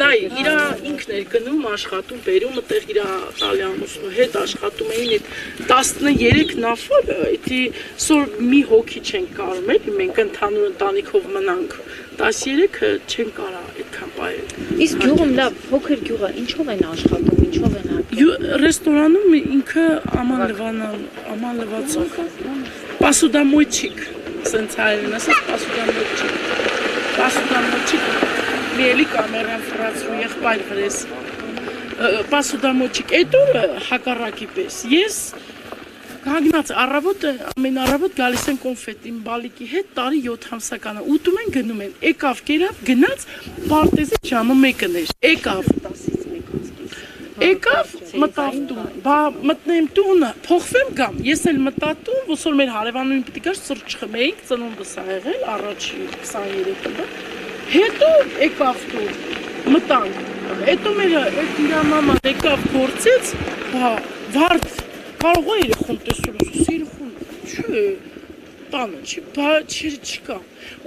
նայ, իրա ինքն էր գնում աշխատում, բերում այդտեղ իրա տալի ամուսնու հետ աշխատում էին այդ 13 նավերը, էդի սոր մի հոգի չենք կարում էլի, մենք ընդհանուր ընտանիքով մնանք, 13-ը չեն կարա այդքան պայել։ Իսկ գյուղում լավ, փոքր գյուղը ինչով են աշխատում, ինչով են ապրում։ Ռեստորանում ինքը Aman Levacov, Посудомойчик, սենց հայերեն ասած Посудомойчик, լիելի կամերան ֆրացրու եղբայր վրես, Посудомойчик, այդ օրը հակառակի պես, ես կհագնած ամեն առավոտ գալիս են կոնֆետ իմ բալիկի հետ տարի 7 ամսականը, ուտում են գնում են, եկավ կերավ գնաց, պարտեզի ժամը մեկն էր, եկավ մտավ տուն, բա մտնեմ տունը, փոխվեմ գամ, ես էլ մտա տուն, ոսոր մեր հարևանուին պիտի գար սրճ խմեինք, ծնունդս ա եղել, առաջի 23-ը, հետո եկավ տուն, մտանք, հետո մեր իրա մաման եկավ գործեց, վարդ, կարող է երեխուն տեսուր, երեխուն, չէ, տանը չի, բա չկա,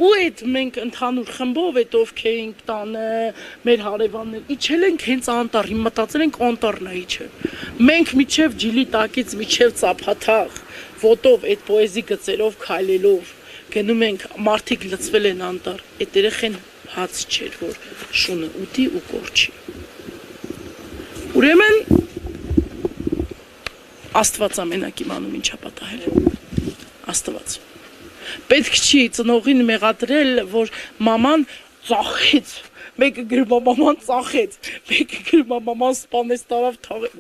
ու այդ մենք ընդհանուր խմբով այդ ովքեր ենք տանը, մեր հարևաններ, իջել ենք հենց անտառ, հիմա մտածել ենք անտառն է իջը, մենք միջև ջիլի տակից, միջև ծափաթաղ, ոտով այդ պոեզի գծերով քայլելով, գնում ենք, մարդիկ լծվել են անտառ, այդ երեխեն հաց չէր, որ շունը ուտի ու կորչի, ուրեմն Աստված ամենակ իմանում ինչա պատահել, Աստված, պետք չի ծնողին մեղադրել, որ մաման ծախեց, մեկը գրմա մաման ծախեց, մեկը գրմա մաման սպանեց տարավ թաղեց,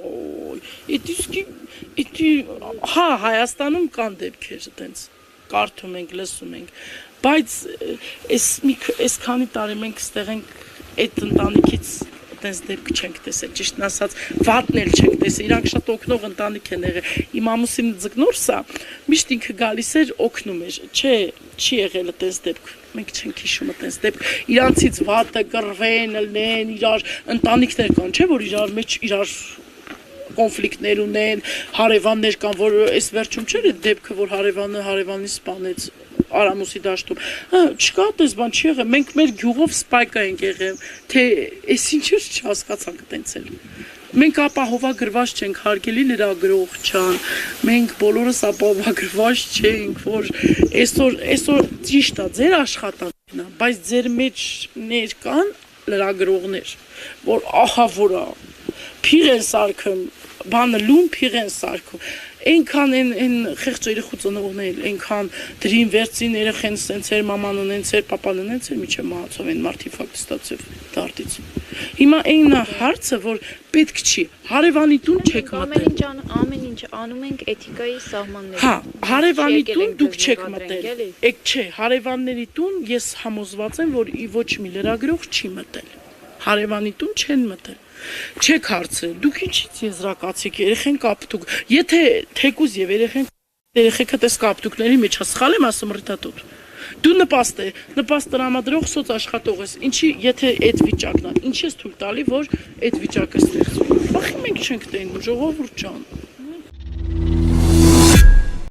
հա Հայաստանում կան դեպքեր տենց, կարդում ենք, լսում ենք, բայց այս քանի տարի մենք ստեղ ենք այդ ընտանիքից տենց դեպք չենք տեսել, ճիշտն ասած, վատն էլ չենք տեսել, իրանք շատ օգնող ընտանիք են եղել, իմ ամուսինը ձկնորսա, միշտ ինքը գալիս էր օգնում էր, չի եղել տենց դեպք, մենք չենք հիշում տենց դեպք, իրանցից վատը կռվեն, լնեն, իրար ընտանիքներ կան, չէ, որ իրար մեջ իրար կոնֆլիկտներ ունեն, հարևաններ կան, որ այս վերջում չէր այդ դեպքը, որ հարևանին սպանեց Արամուսի դաշտում, չկա տես բան չի եղել, մենք մեր գյուղով սպայկա ենք եղել, թե այս ինչեր չհասկացանք տենցել, մենք ապահովագրված չենք, հարգելի լրագրող ջան, մենք բոլորս ապահովագրված չենք, որ այսօր ճիշտ է, ձեր աշխատանքն է, բայց ձեր մեջներ կան լրագրողներ, որ ահա որ է, փիղ են սարքում, բանը լում փիղ են սարքում, այնքան են խեղճ երեխու ծնողներ, այնքան դրին վերցին երեխեն սենց էր մաման ունենց էր, պապան ունենց էր, միջև մահացավ են մարդի ֆակտ ստացավ դարտից։ Հիմա այնն է հարցը, որ պետք չի, հարևանի տուն չեք մտել։ Ամեն ինչ անում ենք էթիկայի սահմաններում։ Հա, հարևանի տուն դուք չեք մտել։ Էք չէ, հարևանների տուն ես համոզված եմ, որ ոչ մի լրագրող չի մտել։ Հարևանի տուն չեն մտել։ Չեք հարցրել, դուք ինչից եզրակացիք, երեխեն կապտուկ, եթե թեկուզ եւ երեխեքը տես կապտուկների մեջ սխալ եմ ասում ռիտատուտ, դու նպաստ տրամադրող սոց աշխատող ես, ինչի եթե այդ վիճակն է, ինչ ես թույլ տալի, որ այդ վիճակը ստեղծվի, բախի մենք չենք տենում, ժողովուրդ ջան,